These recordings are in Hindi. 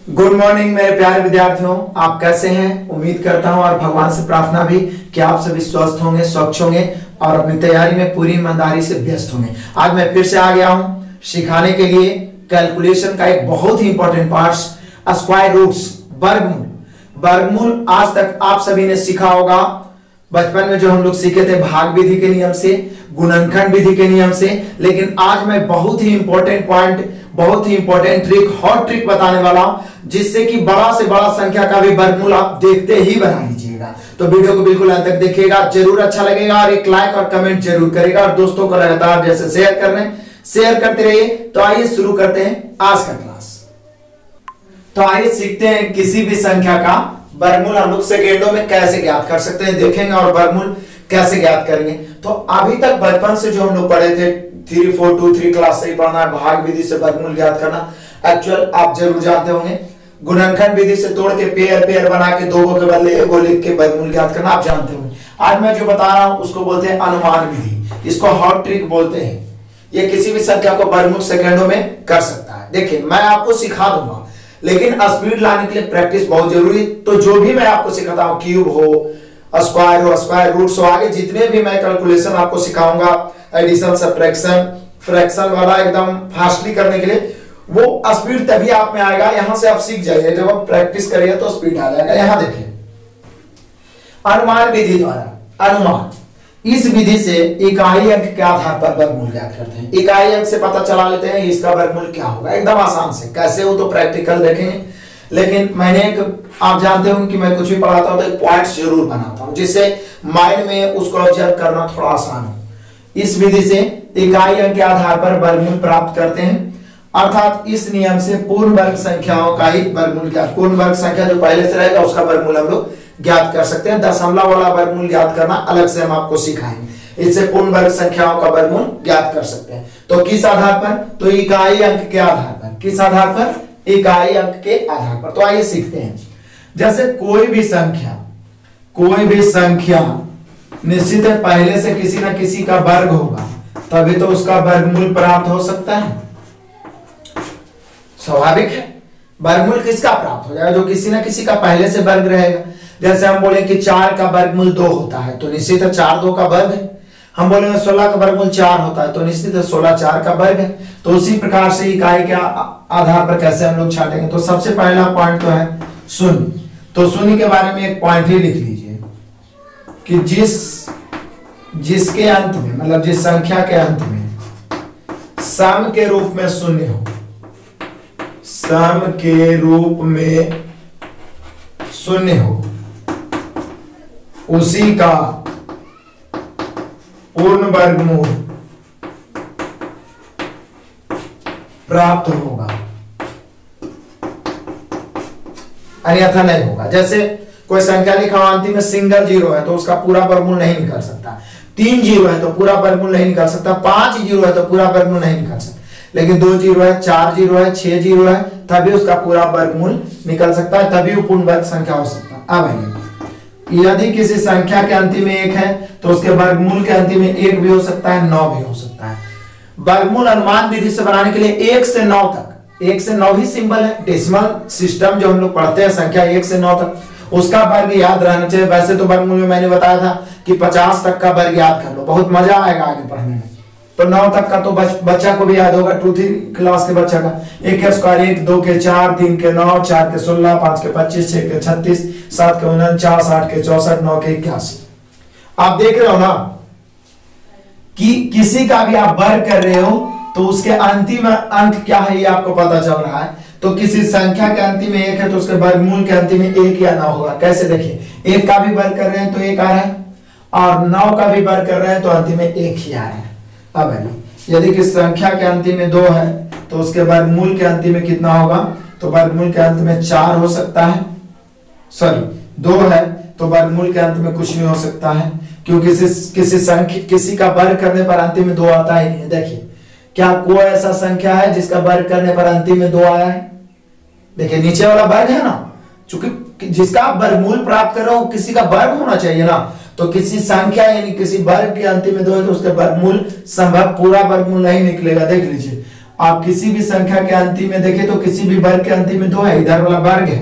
गुड मॉर्निंग मेरे प्यारे विद्यार्थियों, आप कैसे हैं? उम्मीद करता हूं और भगवान से प्रार्थना भी कि आप सभी स्वस्थ होंगे, स्वच्छ होंगे और अपनी तैयारी में पूरी ईमानदारी से व्यस्त होंगे। आज मैं फिर से आ गया हूं सिखाने के लिए कैलकुलेशन का एक बहुत ही इंपॉर्टेंट पार्ट, स्क्वायर रूट्स, वर्गमूल। वर्गमूल आज तक आप सभी ने सीखा होगा। बचपन में जो हम लोग सीखे थे भाग विधि के नियम से, गुणनखंड विधि के नियम से, लेकिन आज मैं बहुत ही इंपॉर्टेंट पॉइंट, बहुत ही इंपॉर्टेंट ट्रिक, हॉट ट्रिक बताने वाला हूं, जिससे कि बड़ा से बड़ा संख्या का भी वर्गमूल आप देखते ही बना लीजिएगा। तो वीडियो को बिल्कुल अंत तक देखिएगा, जरूर अच्छा लगेगा और एक लाइक और कमेंट जरूर करेगा और दोस्तों को लगातार जैसे शेयर कर रहे हैं शेयर करते रहिए। तो आइए शुरू करते हैं आज का क्लास। तो आइए सीखते हैं किसी भी संख्या का वर्गमूल हम लोग सेकेंडों में कैसे ज्ञात कर सकते हैं, देखेंगे और वर्गमूल कैसे ज्ञात करेंगे। तो अभी तक बचपन से जो हम लोग पढ़े थे 3, 4, 2, 3 क्लास से ही पढ़ना है, भाग विधि से वर्गमूल ज्ञात करना एक्चुअल आप जरूर जानते होंगे। गुणनखंड विधि से तोड़ के पेयर बना के दो के बदले एगो लिख के वर्गमूल ज्ञात करना आप जानते होंगे। आज मैं जो बता रहा हूं उसको बोलते हैं अनुमान विधि, इसको हॉट ट्रिक बोलते हैं। ये किसी भी संख्या को वर्गमूल सेकेंडों में कर सकता है। देखिए मैं आपको सिखा दूंगा, लेकिन स्पीड लाने के लिए प्रैक्टिस बहुत जरूरी। तो जो भी मैं आपको सिखाता हूं, क्यूब हो, स्क्वायर हो, स्क्वायर रूट्स हो, आगे जितने भी मैं कैलकुलेशन आपको सिखाऊंगा, एडिशन, सब्ट्रैक्शन, फ्रैक्शन वाला एकदम फास्टली करने के लिए, वो स्पीड तभी आप में आएगा। यहां से आप सीख जाइए, जब आप प्रैक्टिस करिए तो स्पीड आ जाएगा। यहां देखिए अनुमान विधि द्वारा, अनुमान, इस विधि से इकाई अंक के आधार पर वर्गमूल ज्ञात करते हैं। इकाई अंक से पता चला लेते हैं इसका वर्गमूल क्या होगा, एकदम आसान से। कैसे हो तो प्रैक्टिकल देखेंगे, लेकिन मैंने आप जानते हो कि मैं कुछ भी पढ़ाता हूं तो एक पॉइंट्स जरूर बनाता हूं, जिससे माइंड में उसको ऑब्जर्व करना थोड़ा आसान हो। इस विधि से इकाई अंक के आधार पर वर्गमूल प्राप्त करते हैं, अर्थात इस नियम से पूर्ण वर्ग संख्याओं का ही वर्गमूल ज्ञात, पूर्ण वर्ग संख्या जो पहले से रहेगा उसका वर्गमूल हम लोग ज्ञात कर सकते हैं। दशमलव वाला वर्गमूल ज्ञात करना अलग से हम आपको सिखाएंगे। इससे पूर्ण वर्ग संख्याओं का वर्गमूल ज्ञात कर सकते हैं। तो किस आधार पर? तो इकाई अंक के आधार पर। किस आधार पर? इकाई अंक के आधार पर। तो आइए सीखते हैं। जैसे कोई भी संख्या निश्चित है पहले से किसी ना किसी का वर्ग होगा, तभी तो उसका वर्गमूल प्राप्त हो सकता है। स्वाभाविक है, वर्गमूल किसका प्राप्त हो जाएगा? जो किसी ना किसी का पहले से वर्ग रहेगा। जैसे हम बोले कि 4 का वर्गमूल 2 होता है, तो निश्चित है 4 2 का वर्ग है। हम बोलेंगे 16 का वर्गमूल 4 होता है, तो निश्चित है 16 4 का वर्ग है। तो उसी प्रकार से इकाई के आधार पर कैसे हम लोग छाटेंगे? तो सबसे पहला पॉइंट तो है शून्य। तो शून्य के बारे में एक पॉइंट ही लिख लीजिए कि जिसके अंत में, मतलब जिस संख्या के अंत में सम के रूप में शून्य हो, सम के रूप में शून्य हो, उसी का पूर्ण वर्गमूल प्राप्त होगा, अन्यथा नहीं होगा। जैसे कोई संख्या लिखा हो अंतिम में सिंगल जीरो है तो उसका पूरा वर्गमूल नहीं निकल सकता। 3 जीरो है तो पूरा वर्गमूल नहीं निकल सकता। 5 जीरो है तो पूरा वर्गमूल नहीं निकल सकता। लेकिन 2 जीरो है, 4 जीरो है, 6 जीरो है, तभी उसका पूरा वर्गमूल निकल सकता है, तभी वो पूर्ण वर्ग संख्या हो सकता है। अब आइए, यदि किसी संख्या के अंतिम में 1 है तो उसके वर्गमूल के अंतिम में 1 भी हो सकता है, 9 भी हो सकता है। वर्गमूल अनुमान विधि से बनाने के लिए 1 से 9 तक, 1 से 9 ही सिंबल है। डेसिमल सिस्टम जो हम लोग पढ़ते हैं संख्या 1 से 9 तक, उसका वर्ग याद रहना चाहिए। वैसे तो वर्गमूल में मैंने बताया था कि 50 तक का वर्ग याद कर लो, बहुत मजा आएगा आगे पढ़ने में। तो 9 तक का तो बच्चा को भी याद होगा, 2-3 क्लास के बच्चा का। 1 के स्क्वायर 1, 2 के 4, 3 के 9, 4 के 16, 5 के 25, 6 के 36, 7 के 49, 8 के 64, 9 के 81। आप देख रहे हो ना कि किसी का भी आप वर्ग कर रहे हो तो उसके अंतिम अंक क्या है ये आपको पता चल रहा है। तो किसी संख्या के अंतिम में 1 है तो उसके वर्गमूल के अंतिम में 1 या 9 होगा। कैसे? देखिए 1 का भी वर्ग कर रहे हैं तो 1 आ रहा है, और 9 का भी वर्ग कर रहे हैं तो अंतिम में 1 ही आ रहा है। अब यदि किसी संख्या के अंतिम में 2 है तो उसके वर्गमूल के अंतिम में कितना होगा? तो वर्गमूल के अंत में 4 हो सकता है, सॉरी 2 है तो वर्गमूल के अंत में कुछ नहीं हो सकता है, क्योंकि किसी संख्या, किसी का वर्ग करने पर अंतिम में 2 आता ही नहीं। देखिए क्या कोई ऐसा संख्या है जिसका वर्ग करने पर अंतिम में 2 आया है? देखिए नीचे वाला वर्ग है ना, चूंकि जिसका आप वर्गमूल प्राप्त कर रहे हो किसी का वर्ग होना चाहिए ना। तो किसी संख्या यानी किसी वर्ग के अंतिम में 2 है तो उसके वर्गमूल संभव पूरा वर्गमूल नहीं निकलेगा। देख लीजिए आप किसी भी संख्या के अंतिम में देखें तो किसी भी वर्ग के अंतिम में 2 है, इधर वाला वर्ग है,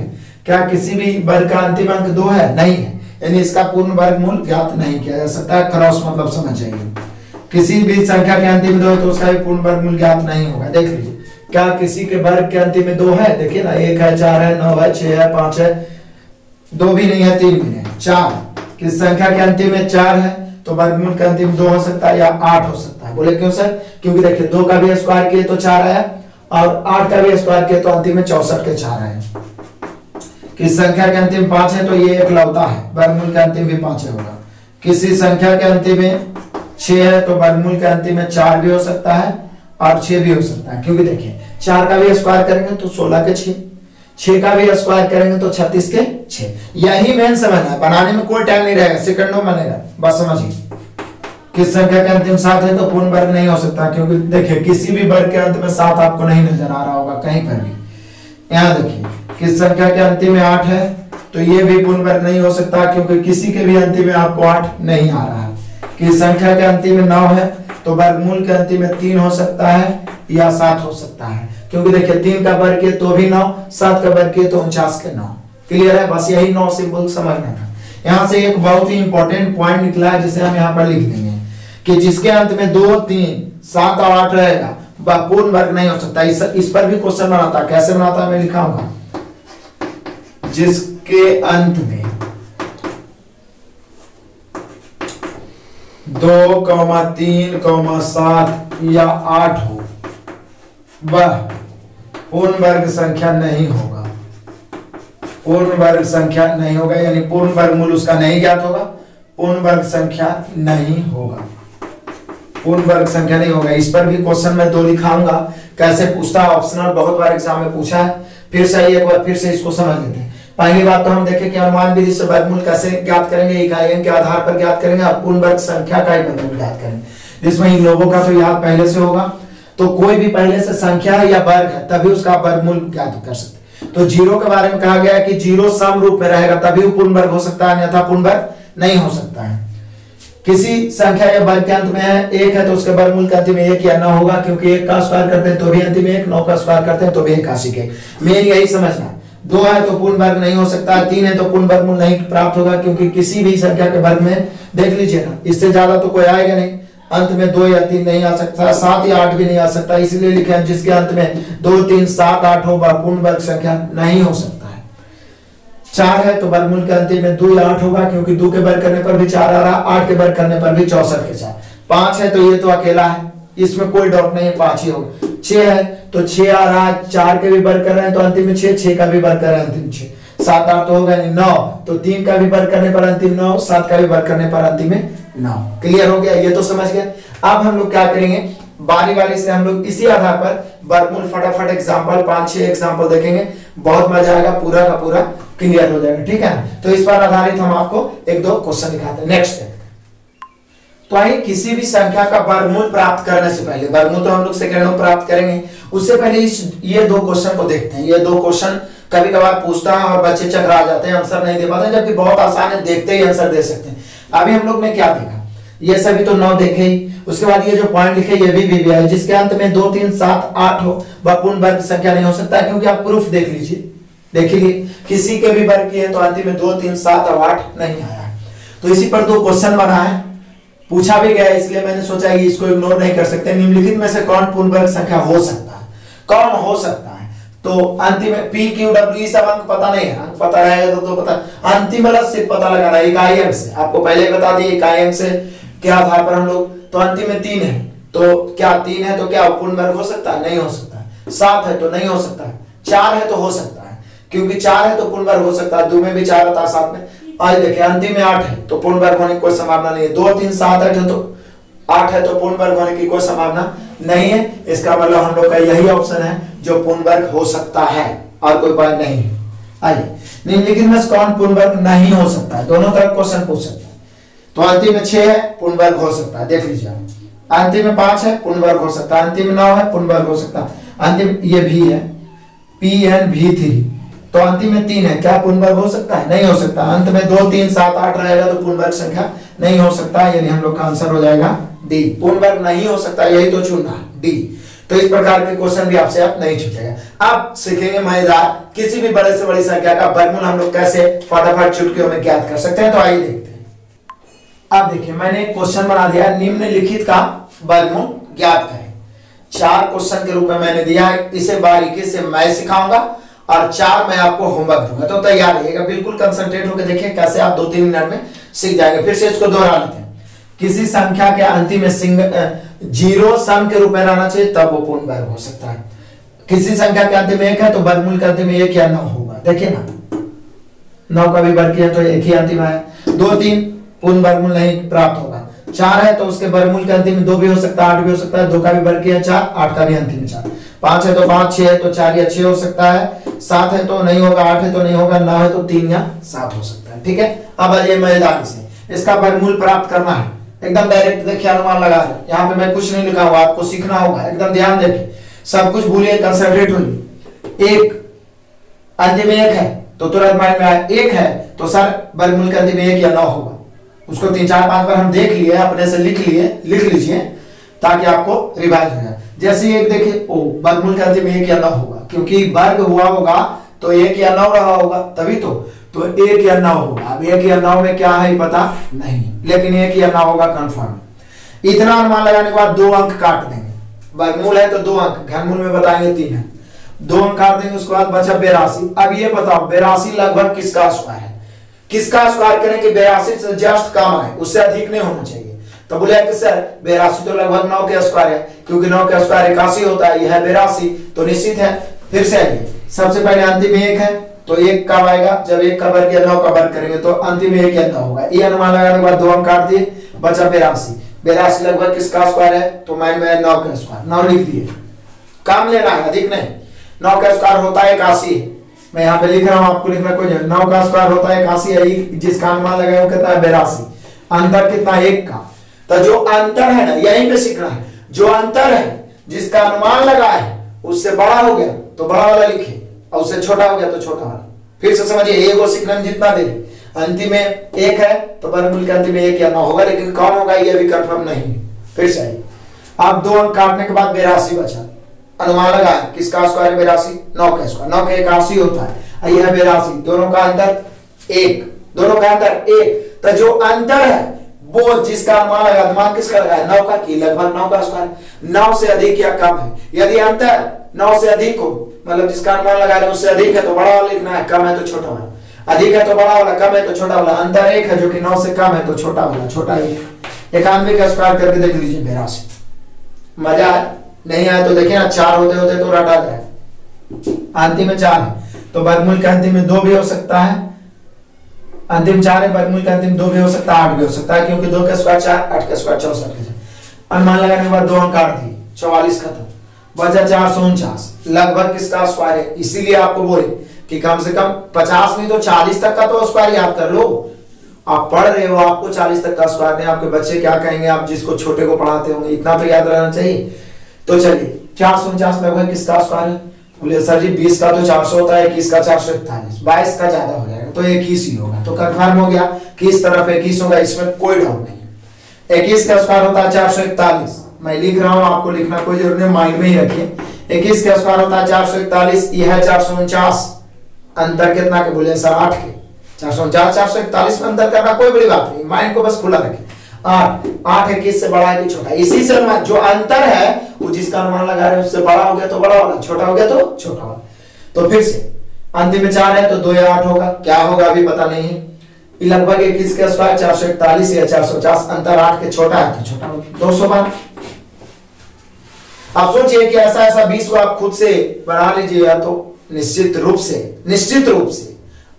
क्या किसी भी वर्ग का अंतिम अंक 2 है? नहीं है, यानी इसका पूर्ण वर्गमूल ज्ञात नहीं किया जा सकता है। क्रॉस मतलब समझ जाइए, किसी भी संख्या के अंतिम में 2 है तो उसका भी पूर्ण वर्गमूल ज्ञात नहीं होगा। देख लीजिए, क्या किसी के वर्ग के अंतिम में 2 है? देखिए ना, 1 है, 4 है, 9 है, 6 है, 5 है, 2 भी नहीं है, 3 भी नहीं है, 4। किस संख्या के अंतिम में 4 है तो वर्गमूल के अंतिम 2 हो सकता है या 8 हो सकता है। बोले क्यों सर? क्योंकि देखिए 2 का भी स्क्वायर किए तो 4 आया और 8 का भी स्क्वायर किए तो अंतिम में 64 के 4 आए। किस संख्या के अंतिम 5 है तो ये एकलौता है, वर्गमूल के अंतिम भी 5 होगा। किसी संख्या के अंतिम में 6 है तो वर्गमूल के अंतिम में 4 भी हो सकता है और 6 भी हो सकता है, क्योंकि देखिए 4 का भी स्क्वायर करेंगे तो 16 के 6, 6 का भी स्क्वायर करेंगे तो 36 के 6। यही मेन समझना है, बनाने में कोई टाइम नहीं रहेगा, सेकंडों में बनेगा, बस समझिए। किस संख्या के अंतिम 7 है तो पूर्ण वर्ग नहीं हो सकता, क्योंकि देखिए किसी भी वर्ग के अंत में 7 आपको नहीं नजर आ रहा होगा कहीं पर भी। यहाँ देखिए, किस संख्या के अंतिम में 8 है तो ये भी पूर्ण वर्ग नहीं हो सकता, क्योंकि किसी के भी अंतिम में आपको 8 नहीं आ रहा है। किस संख्या के अंतिम में 9 है तो वर्गमूल के अंतिम में 3 हो सकता है या 7 हो सकता है, क्योंकि देखिए 3 का वर्ग किए तो भी 9, 7 का वर्ग किए तो 49 के 9। क्लियर है? बस यही 9 सिंबल समझना था। यहाँ से एक बहुत ही इंपॉर्टेंट पॉइंट निकला है जिसे हम यहाँ पर लिख देंगे कि जिसके अंत में 2, 3, 7 और 8 रहेगा वह पूर्ण वर्ग नहीं हो सकता। इस पर भी क्वेश्चन बनाता, कैसे बनाता मैं लिखाऊंगा। जिसके अंत में 2, 3, 7 या 8 हो वह पूर्ण वर्ग संख्या नहीं होगा। पूर्ण वर्ग संख्या नहीं होगा, यानी पूर्ण वर्गमूल उसका नहीं ज्ञात होगा, पूर्ण वर्ग संख्या नहीं होगा, पूर्ण वर्ग संख्या नहीं होगा। इस पर भी क्वेश्चन मैं 2 लिखाऊंगा, कैसे पूछता है, ऑप्शनल बहुत बार एग्जाम में पूछा है। फिर से एक बार फिर से इसको समझ लेते हैं। पहली बात तो हम देखें कि अनुमान विधि से वर्गमूल कैसे ज्ञात करेंगे, इकाइयों के आधार पर ज्ञात करेंगे और पूर्ण वर्ग संख्या का ही वर्गमूल ज्ञात करेंगे। जिसमें इन लोगों का तो याद पहले से होगा, तो कोई भी पहले से संख्या है या वर्ग है तभी उसका वर्गमूल ज्ञात कर सकते। तो 0 के बारे में कहा गया है कि 0 सम रूप में रहेगा तभी पूर्ण वर्ग हो सकता है, अन्यथा पूर्ण वर्ग नहीं हो सकता है। किसी संख्या या वर्ग के अंत में है 1 है तो उसके वर्गमूल के अंतिम में 1 या 9 होगा, क्योंकि 1 का स्क्वायर करते हैं तो भी अंतिम में 1, 9 का स्क्वायर करते हैं तो भी 81 के। मेन यही समझना। 2 है तो पूर्ण वर्ग नहीं हो सकता, 3 है तो पूर्ण वर्गमूल नहीं प्राप्त होगा, क्योंकि किसी भी संख्या के वर्ग में देख लीजिए ना, इससे ज्यादा तो कोई आएगा नहीं, अंत में 2 या 3 नहीं आ सकता, 7 या 8 भी नहीं आ सकता। इसलिए लिखा है जिसके अंत में 2, 3, 7, 8 हो वह पूर्ण वर्ग संख्या नहीं हो सकता है। 4 है तो वर्गमूल के अंतिम में 2 या 8 होगा, क्योंकि 2 के वर्ग करने पर भी 4 आ रहा, 8 के वर्ग करने पर भी 64 के 4। 5 है तो ये तो अकेला है, इसमें कोई डाउट नहीं है, 5 ही होगा। 6 है तो 6 आ रहा है, 4 के भी वर्ग कर रहे हैं तो अंतिम में 6, 6 का भी वर्ग कर रहे हैं अंतिम 6। 7, 8 तो होगा नहीं। 9 तो 3 का भी वर्ग करने पर अंतिम 9, 7 का भी वर्ग करने पर अंतिम में 9। क्लियर हो गया? ये तो समझ गए। अब हम लोग क्या करेंगे, बारी बारी से हम लोग इसी आधार पर वर्गमूल फटाफट एग्जांपल 5-6 एग्जांपल देखेंगे, बहुत मजा आएगा, पूरा का पूरा क्लियर हो जाएगा। ठीक है, तो इस पर आधारित हम आपको 1-2 क्वेश्चन दिखाते हैं। नेक्स्ट है, तो आइए किसी भी संख्या का वर्गमूल प्राप्त करने से पहले, वर्गमूल तो हम लोग सेकंड में प्राप्त करेंगे, उससे पहले ये 2 क्वेश्चन को देखते हैं। ये 2 क्वेश्चन कभी कभार पूछता है और बच्चे चकरा जाते हैं, आंसर नहीं दे पाते, जबकि बहुत आसान है, देखते ही आंसर दे सकते हैं। अभी हम लोग ने क्या देखा, ये सभी तो 9 देखे ही, उसके बाद ये जो पॉइंट लिखे ये भी है, जिसके अंत में 2, 3, 7, 8 हो वह पूर्ण वर्ग संख्या नहीं हो सकता है, क्योंकि आप प्रूफ देख लीजिए, देखिए किसी के भी वर्ग किए तो अंतिम में 2, 3, 7 और 8 नहीं आया। तो इसी पर 2 क्वेश्चन बना है, पूछा भी गया, इसलिए मैंने सोचा कि इसको इग्नोर नहीं कर सकते। निम्नलिखित में से कौन पूर्ण वर्ग संख्या हो सकता है, कौन हो सकता है? तो अंतिम में P, Q, W सब अंक पता नहीं है, अंक पता रहेगा तो पता, अंतिम वाला सिर्फ पता लगाना है इकाई अंक से। आपको पहले बता दिए इकाई अंक से के आधार पर हम लोग, तो अंतिम में 3 है तो क्या 3 है तो क्या पूर्ण वर्ग हो सकता है? नहीं हो सकता है। 7 है तो नहीं हो सकता है। 4 है तो हो सकता है, क्योंकि 4 है तो पूर्ण वर्ग हो सकता है, 2 में भी 4 आता, 7 में। आज देखिए अंतिम में 8 है तो पूर्ण वर्ग होने की कोई संभावना नहीं है। 2, 3, 7, 8 है तो 8 है तो पूर्ण वर्ग होने की कोई संभावना नहीं है। इसका मतलब हम लोग का यही ऑप्शन है जो पूर्ण वर्ग हो सकता है, और कोई पॉइंट नहीं है। आइए निम्नलिखित में कौन पूर्ण वर्ग नहीं हो सकता है, दोनों तरफ क्वेश्चन पूछ सकते हैं। तो अंतिम में 6 है, पूर्ण वर्ग हो सकता है, देख लीजिए। अंतिम में 5 है, पूर्ण वर्ग हो सकता है। अंतिम में 9 है, पूर्ण वर्ग हो सकता है। अंतिम ये भी है PNV3, तो अंतिम में 3 है, क्या पूर्ण वर्ग हो सकता है? नहीं हो सकता। अंत में 2, 3, 7, 8 रहेगा तो पूर्ण वर्ग संख्या नहीं हो सकता, यानी हम लोग का आंसर हो जाएगा डी, पूर्ण वर्ग नहीं हो सकता, यही तो चुनना डी। तो इस प्रकार के क्वेश्चन भी आपसे आप नहीं छूटेगा। अब सीखेंगे मजेदार किसी भी बड़े से बड़ी संख्या का वर्गमूल हम लोग कैसे फटाफट चुटकियों में ज्ञात कर सकते हैं। तो आइए देखते हैं। अब देखिए मैंने एक क्वेश्चन बना दिया, निम्नलिखित का वर्गमूल ज्ञात करें। 4 क्वेश्चन के रूप में मैंने दिया है, इसे बारीकी से मैं सिखाऊंगा और 4 मैं आपको होमवर्क दूंगा। तो तैयार रहिएगा, बिल्कुल कंसंट्रेट होकर देखिए कैसे आप 2-3 मिनट में सीख जाएंगे। फिर से इसको दोहरा लेते हैं। किसी संख्या के अंतिम में 0 सम के रूप में रहना चाहिए, तब वो पूर्ण वर्ग हो सकता है। किसी संख्या के अंतिम में 1 है तो वर्गमूल के अंतिम में 1 या 9 होगा। देखिए ना, 9 का भी वर्ग किया तो 1 ही अंतिम आया। 2-3 पूर्ण वर्गमूल नहीं प्राप्त होगा। 4 है तो उसके वर्गमूल के अंतिम में 2 भी हो सकता है, 8 भी हो सकता है। 2 का भी वर्ग किया 4, 8 का भी अंतिम में 4। 5 है तो 5, 6 है तो 4 या 6 हो सकता है। 7 है तो नहीं होगा, 8 है तो नहीं होगा, 9 है तो 3 या 7 हो सकता है। ठीक है, अब आइए मजेदारी से इसका वर्गमूल प्राप्त करना है। एकदम डायरेक्ट देखिए, अनुमान लगा रहे। यहाँ पे मैं कुछ नहीं लिखा हुआ, आपको सीखना होगा। एकदम ध्यान देखिए, सब कुछ भूलिए, कंसंट्रेट होइए। 1 अंतिम में 1 है तो तुरंत माइंड में आया 1 है तो सर वर्गमूल के अंतिम में 1 या 9 होगा। उसको 3-4-5 बार हम देख लिए, अपने से लिख लीजिए ताकि आपको रिवाइज हो जाए। जैसे 1 देखिए, ओ वर्गमूल के अंतिम में 1 या 9 होगा, क्योंकि वर्ग हुआ होगा तो 1 या 9 रहा होगा, तभी तो 1 या 9 होगा। अब 1 या 9 में क्या है पता नहीं, लेकिन 1 या 9 होगा कंफर्म। इतना अनुमान लगाने के बाद 2 अंक काट देंगे। वर्गमूल है तो 2 अंक, घनमूल में बताएंगे 3 है। 2 अंक काट देंगे, उसके बाद बचा 82। अब ये बताओ 82 लगभग किसका स्क्वायर है? किसका स्क्वायर करें कि 82 से जस्ट कम है, उससे अधिक नहीं होना चाहिए। तो बोले कि सर 82 तो लगभग 9 के स्क्वायर है, क्योंकि 9 का स्क्वायर 81 होता है, यह है 82 तो निश्चित है। फिर से आइए, सबसे पहले अंतिम में 1 है तो 1 कब आएगा? जब 1 का वर्ग या 9 का वर्ग करेंगे तो अंतिम में 1 या 9 होगा। ये अनुमान लगाने के बाद 2 अंक काट दिए, बचा 82। 82 लगभग किसका स्क्वायर है? तो मैं 9 का स्क्वायर, 9 लिख दिए। काम लेना है, अधिक नहीं। 9 का स्क्वायर होता है 81, मैं यहाँ पे लिख रहा हूँ, आपको लिखना कोई नहीं। 9 का स्क्वायर होता है 81 है, जिसका अनुमान लगाया वो कितना है? 82। अंतर कितना? 1 का। तो जो अंतर है ना, यहीं पे सीखना है। जो अंतर है जिसका अनुमान लगा है उससे बड़ा हो गया तो बड़ा वाला लिखे, और उससे छोटा हो गया तो छोटा वाला। फिर से समझिए, ये वो सीखने में जितना देर, अंतिम में 1 है तो वर्गमूल के अंतिम में 1 या 9 होगा, लेकिन कौन होगा ये भी कंफर्म नहीं। फिर से अब 2 अंक काटने के बाद 82 बचा। अनुमान लगा है किसका स्क्वायर है? 82, 9 का स्क्वायर। 9 का 81 होता है, यह 82। दोनों का अंतर 1, दोनों का अंतर 1। तो जो अंतर है वो जिसका अनुमान लगा, अनुमान किसका लगा है? 9 का, की लगभग 9 का स्क्वायर। 9 से अधिक या कम है। यदि अंतर 9 से अधिक हो, मतलब जिसका अनुमान लगा रहे उससे अधिक है तो बड़ा वाला लिखना है, कम है तो छोटा वाला। अधिक है तो बड़ा वाला, कम है तो छोटा वाला। अंतर 1 है जो कि 9 से कम है तो छोटा वाला, छोटा 1। 91 का स्क्वायर करके देख लीजिए 82। मजा नहीं आया तो देखिए ना, 4 होते होते तो रटा जाए। अंतिम में 4 है तो वर्गमूल के अंतिम में 2 भी हो सकता है। अंतिम 4 है, वर्गमूल के अंतिम 2 भी हो सकता है, 8 भी हो सकता है, क्योंकि 2 का स्क्वायर 4, 8 का स्क्वायर 64। अनुमान लगाने के बाद 2 अंक काट दिए, 44 खत्म, बचा 449। लगभग किसका स्क्वायर है? इसीलिए आपको बोले कि कम से कम 50 नहीं तो 40 तक का तो स्क्वायर याद कर लो। आप पढ़ रहे हो, आपको 40 तक का स्क्वायर नहीं, आपके बच्चे क्या कहेंगे, आप जिसको छोटे को पढ़ाते होंगे, इतना तो याद रहना चाहिए। तो चलिए 449 लगभग किसका स्क्वायर है? बोले सर जी 20 का तो 400 होता है, 21 का 441, 22 का ज्यादा हो जाएगा तो 21 ही होगा। तो कंफर्म हो गया कि इस तरफ 21 होगा, इसमें कोई डाउट नहीं। 21 का स्क्वायर होता है 441, मैं लिख रहा हूं, आपको लिखना कोई जरूरत नहीं, माइंड में ही रखिए। 21 का स्क्वायर होता है 441, यह है 449। अंतर कितना के? बोले सर 8 के। 449 441 में अंतर करना कोई बड़ी बात नहीं, माइंड को बस खुला रखें। 8 21 से बड़ा है कि छोटा? इसी से जो अंतर है वो जिसका अनुमान लगा रहे हैं उससे बड़ा हो गया तो बड़ा वाला, छोटा हो गया तो छोटा वाला। तो फिर से अंतिम में 4 है तो 2 या 8 होगा, क्या होगा अभी पता नहीं है। लगभग 21 का स्क्वायर 441 या 450, अंतर 8 के छोटा है तो छोटा होगा, 212। आप सोचिए कि ऐसा ऐसा 20 को आप खुद से बना लीजिएगा तो निश्चित रूप से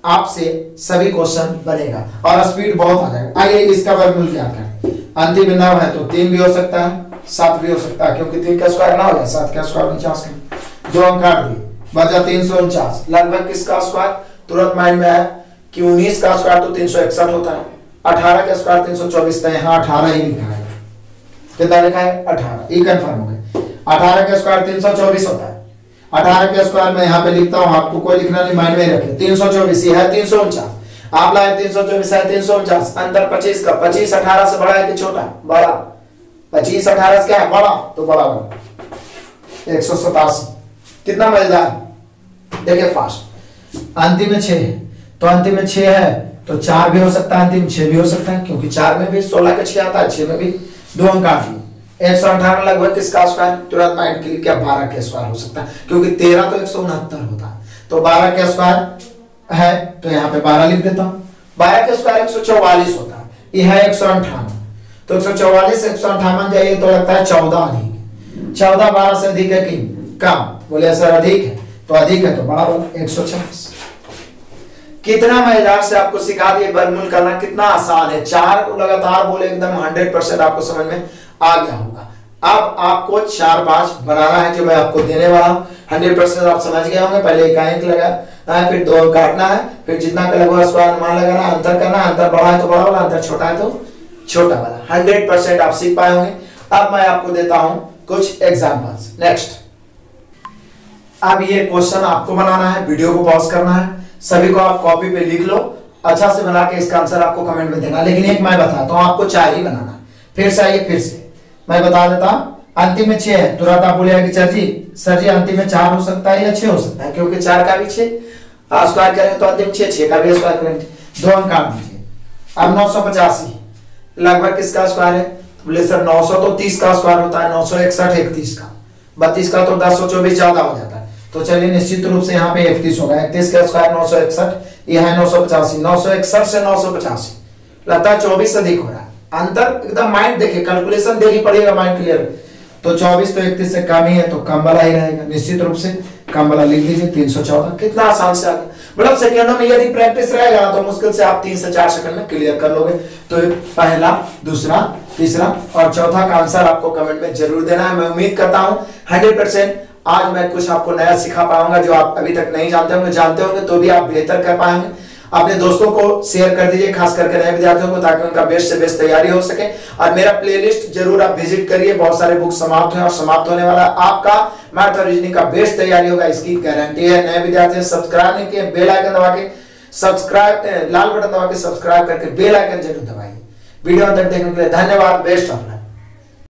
आपसे सभी क्वेश्चन बनेगा और स्पीड बहुत आ जाएगा। आइए इसका वर्गमूल क्या करें। अंतिम में 9 है तो 3 भी हो सकता है, 7 भी हो सकता है, क्योंकि 3 का स्क्वायर 9 है, 7 का स्क्वायर 49 का। 2 अंक काट दिए, बचा 349। लगभग किसका स्क्वायर? तुरंत माइंड में आया कि 19 का स्क्वायर तो 361 होता है, 18 का स्क्वायर 324 था, यहाँ 18 ही लिखा है। कितना लिखा है? 18, ये कंफर्म हो गया। 18 का स्क्वायर 324 होता है। 18 के स्क्वायर में यहाँ पे लिखता हूँ, आपको कोई लिखना नहीं, माइंड में रखें। 324 है 349, आप लाए 324 है 349, अंतर 25 का। 25 18 से बड़ा है कि छोटा? बड़ा। 25 18 से क्या है? बड़ा, तो बड़ा बड़ा। 187। कितना मजेदार, देखिए फास्ट। अंतिम में 6 है, तो अंतिम में 6 है तो 4 भी हो सकता है, अंतिम 6 भी हो सकता है, क्योंकि 4 में भी 16 का 6 आता है, 6 में भी 2 अंक आती है। 158 लगभग किसका स्क्वायर, तुरंत माइंड क्लिक किया 12 का स्क्वायर हो सकता है, क्योंकि 13 तो 169 होता है, तो 12 का स्क्वायर है, तो यहाँ पे 12 लिख देता हूँ। 12 का स्क्वायर 144 होता है, यह है 158, तो 144 से 158 जाइए तो लगता है 14 अधिक। 14 12 से अधिक है कि कम, बोले सर अधिक है, तो अधिक है तो बड़ा बोला 140। कितना मजेदार से आपको सिखा दिए वर्गमूल करना, कितना आसान है। 4 को लगातार बोले एकदम 100% आपको समझ में आ गया होगा। अब आपको 4 5 बनाना है जो मैं आपको देने वाला हूं। 100% आप समझ गए होंगे। पहले एक अंक लगा, फिर 2 काटना है, फिर जितना का लगा उसका अनुमान लगाना, अंतर करना, अंतर बड़ा है तो बड़ा वाला, अंतर छोटा है तो छोटा वाला। 100% आप सीख पाए होंगे। अब मैं आपको देता हूं कुछ एग्जांपल्स। नेक्स्ट, अब ये क्वेश्चन आपको बनाना है, वीडियो को पॉज करना है, सभी को आप कॉपी पे लिख लो, अच्छा से बना के इसका आंसर आपको कमेंट में देना। लेकिन एक मैं बताता हूं, आपको 4 ही बनाना है। फिर से आइए, फिर से मैं बता देता हूं। अंतिम में 6 है, तुरंत आप बोलेगा कि सर जी अंतिम में 4 हो सकता है या 6 हो सकता है, क्योंकि 4 का भी 6 स्क्वायर करेंगे तो अंतिम 6 का भी स्क्वायर करेंगे, 2 अंक काट दीजिए। अब 985 लगभग किसका स्क्वायर है, तो बोले सर 900 तो 30 का स्क्वायर होता है, 961 31 का, 32 का तो 10 24 ज्यादा हो जाता है, तो चलिए निश्चित रूप से यहाँ पे 31 होगा। 31 का स्क्वायर 961, यह है 985, 961 से 985 लगता है 24 अधिक हो रहा है। अंतर एकदम माइंड देखिए, कैलकुलेशन देनी पड़ेगा, माइंड क्लियर। तो 24 तो 31 से कम ही है, तो कम वाला ही रहेगा, निश्चित रूप से कम वाला लिख दीजिए 314। कितना आसान से आ गया, मतलब सेकंडों में यदि प्रैक्टिस रहेगा तो मुश्किल से आप 3 से 4 सेकंड में क्लियर कर लोगे। तो पहला, दूसरा, तीसरा और चौथा का आंसर आपको कमेंट में जरूर देना है। मैं उम्मीद करता हूं 100% आज मैं कुछ आपको नया सिखा पाऊंगा जो आप अभी तक नहीं जानते होंगे। जानते होंगे तो भी आप बेहतर कर पाएंगे। अपने दोस्तों को शेयर कर दीजिए, खास करके नए विद्यार्थियों को, ताकि उनका बेस्ट से बेस्ट तैयारी हो सके। और मेरा प्लेलिस्ट जरूर आप विजिट करिए, बहुत सारे बुक समाप्त हुए और समाप्त होने वाला। आपका मैथ और रीजनिंग का बेस्ट तैयारी होगा, इसकी गारंटी है। नए विद्यार्थी सब्सक्राइब नहीं किए, बेल आइकन दबा के सब्सक्राइब, लाल बटन दबा के सब्सक्राइब करके बेल आइकन जरूर दबाइए। वीडियो तक देखने के लिए धन्यवाद। Best of luck.